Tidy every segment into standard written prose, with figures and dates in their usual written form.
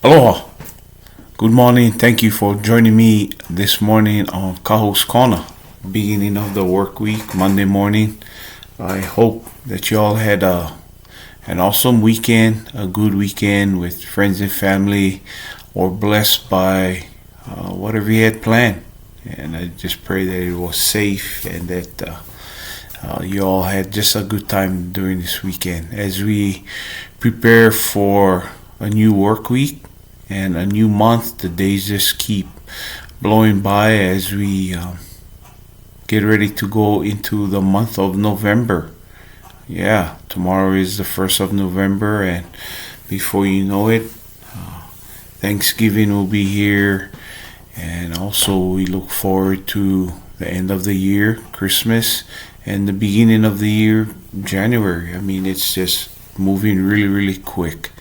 Aloha. Good morning. Thank you for joining me this morning on Kahu's Corner, beginning of the work week, Monday morning. I hope that you all had an awesome weekend, a good weekend with friends and family, or blessed by whatever you had planned. And I just pray that it was safe and that you all had just a good time during this weekend. As we prepare for a new work week and a new month, the days just keep blowing by as we get ready to go into the month of November. Yeah, tomorrow is the 1st of November, and before you know it, Thanksgiving will be here, and also we look forward to the end of the year, Christmas, and the beginning of the year, January. I mean, it's just moving really, really quick.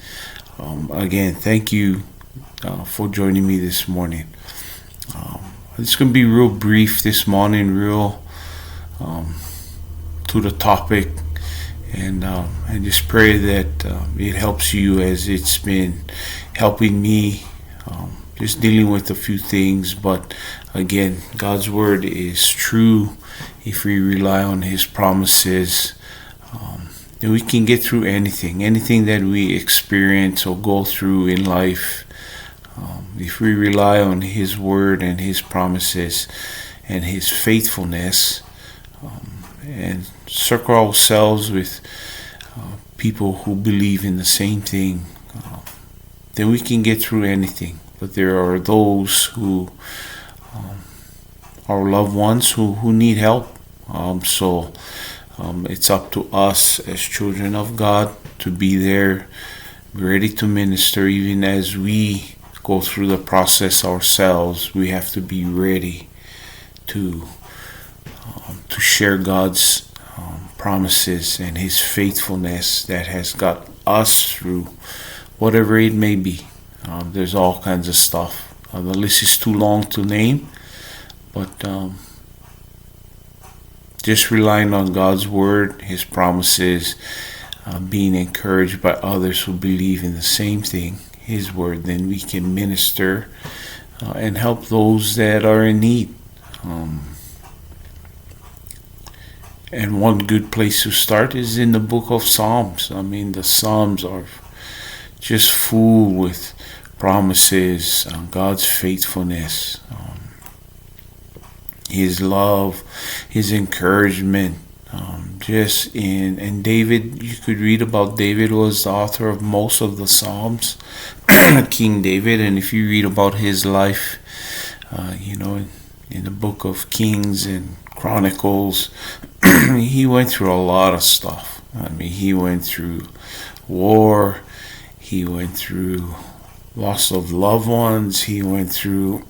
Again, thank you for joining me this morning. It's going to be real brief this morning, real to the topic, and I just pray that it helps you as it's been helping me, just dealing with a few things. But again, God's word is true. If we rely on His promises, then we can get through anything that we experience or go through in life. If we rely on His word and His promises and His faithfulness, and circle ourselves with people who believe in the same thing, then we can get through anything. But there are those who, our loved ones, who need help. So it's up to us as children of God to be there, ready to minister. Even as we go through the process ourselves, we have to be ready to share God's promises and His faithfulness that has got us through whatever it may be. There's all kinds of stuff. The list is too long to name, but just relying on God's word, His promises, being encouraged by others who believe in the same thing, His word, then we can minister and help those that are in need. And one good place to start is in the book of Psalms. I mean, the Psalms are just full with promises on God's faithfulness, His love, His encouragement. And David, you could read about David, was the author of most of the Psalms, King David. And if you read about his life, in the book of Kings and Chronicles, he went through a lot of stuff. I mean, he went through war, he went through loss of loved ones, he went through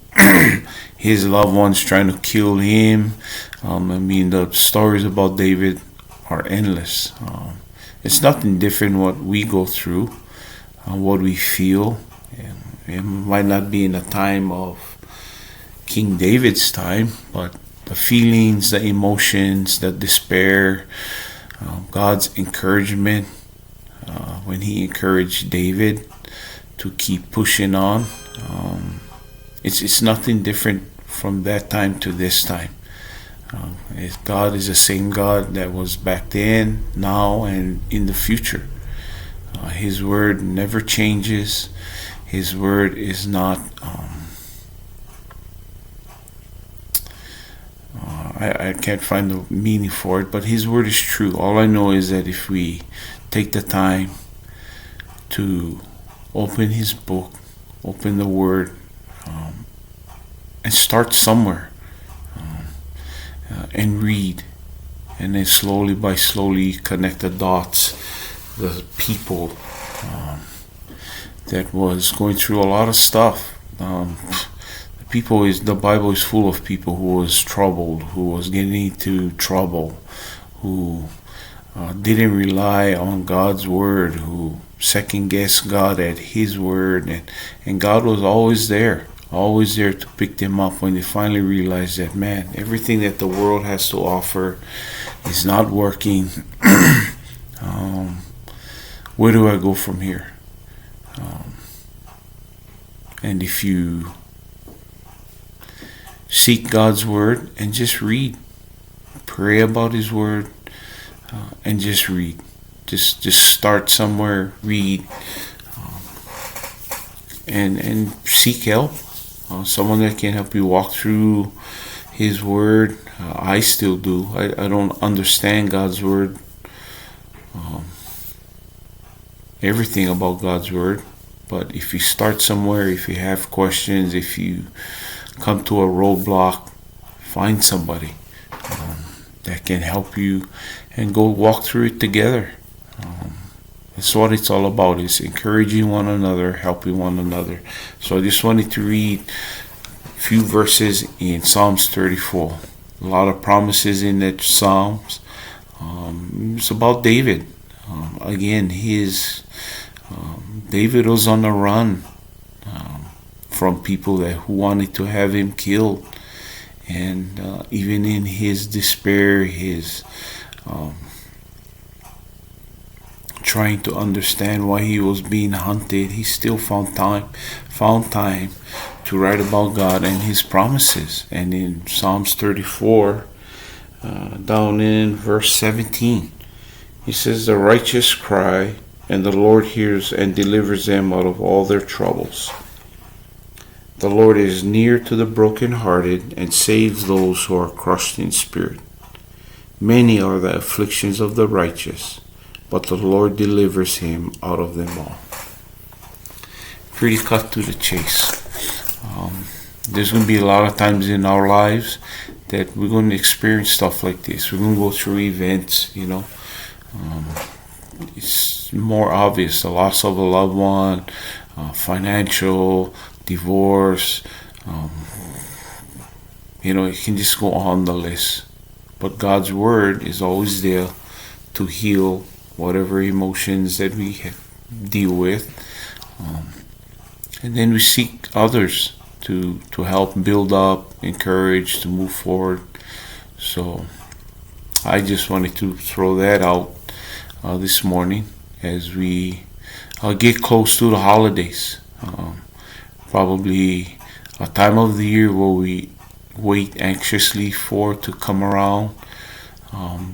his loved ones trying to kill him. The stories about David are endless. It's nothing different what we go through, what we feel. It might not be in the time of King David's time, but the feelings, the emotions, the despair, God's encouragement, when He encouraged David to keep pushing on, it's nothing different from that time to this time. God is the same God that was back then, now, and in the future. His word never changes. His word is not I can't find the meaning for it, but His word is true. All I know is that if we take the time to open His book, open the word, and start somewhere, and read, and then slowly connect the dots. The people that was going through a lot of stuff. The Bible is full of people who was troubled, who was getting into trouble, who didn't rely on God's word, who second guessed God at His word, and God was always there to pick them up when they finally realized that, man, everything that the world has to offer is not working. Where do I go from here? And if you seek God's word and just read, pray about His word, and just read. Just start somewhere, read, and seek help. Someone that can help you walk through His word. I still do. I don't understand God's word, everything about God's word. But if you start somewhere, if you have questions, if you come to a roadblock, find somebody that can help you and go walk through it together. That's what it's all about, is encouraging one another, helping one another. So I just wanted to read a few verses in Psalms 34. A lot of promises in that Psalms. It's about David. Again, David was on the run from people who wanted to have him killed. And even in his despair, his trying to understand why he was being hunted, he still found time to write about God and His promises. And in Psalms 34, down in verse 17, he says, "The righteous cry, and the Lord hears and delivers them out of all their troubles. The Lord is near to the brokenhearted and saves those who are crushed in spirit. Many are the afflictions of the righteous, but the Lord delivers him out of them all." Pretty cut to the chase. There's going to be a lot of times in our lives that we're going to experience stuff like this. We're going to go through events, it's more obvious, the loss of a loved one, financial, divorce, it can just go on the list. But God's word is always there to heal whatever emotions that we deal with. And then we seek others to help build up, encourage, to move forward. So I just wanted to throw that out this morning as we get close to the holidays. Probably a time of the year where we wait anxiously for to come around,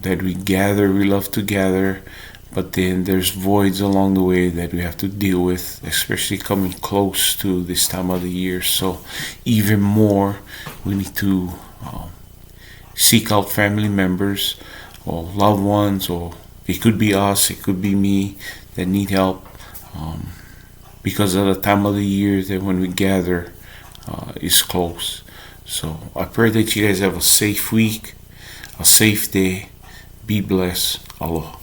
that we love to gather, but then there's voids along the way that we have to deal with, especially coming close to this time of the year. So even more, we need to seek out family members or loved ones, or it could be us, it could be me, that need help, because of the time of the year that when we gather is close. So I pray that you guys have a safe week, a safe day. Be blessed. Aloha.